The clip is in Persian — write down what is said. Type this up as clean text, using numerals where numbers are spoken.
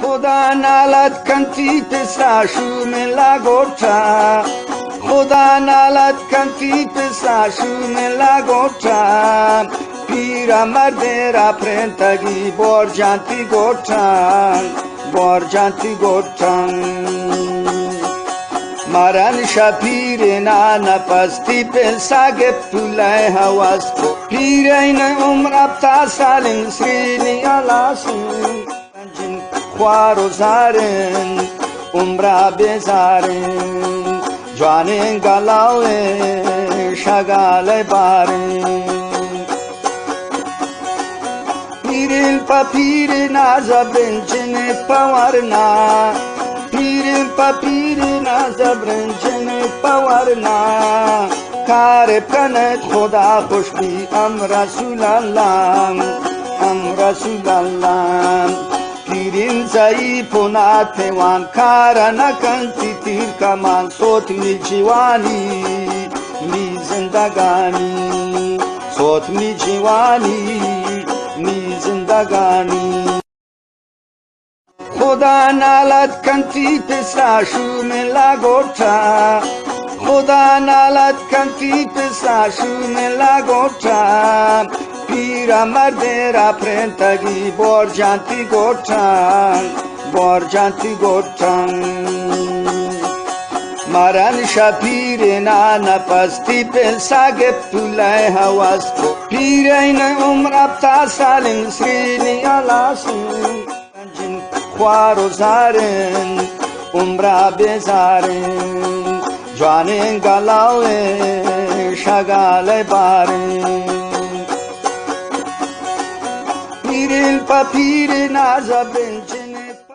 خدا نالد کنتی پسا شوم لاگوچا خدا نالد کنتی پسا شوم لاگوچا پیرا مرد را پرنتگی بورجانتی گوچان مران شپیر نا نفستی پلسا گپتولای هواس پیرین عمر ابتا سالم سرینی علاسین خوارو زارن عمر بزارن جوانین گلاوه شگال بارن پیرین پا پیرنا زبرنجن پورنا پیرین پا پیرنا زبرنجن پورنا کار کنت خدا خوش بی ام رسول الله پیرین ضعیف و ناتوان کار نکنتی تیر کمان صوت می جوانی می زندگانی صوت می جوانی می زندگانی خدا نالد کنتی پسا شوم لاگوچا خدا نالد کنتی پسا شوم لاگوچا پیرا مرد را پرنتگی بورجانتی گوچان مران شپیر نا نفستی پلسا گپتولای هواس پیرین عمر ابتا سالم سرینی علاسین خوارو زارن عمر بزارن جوانین گلاوه شگال بارن پیرین پا پیرنا زبرنجن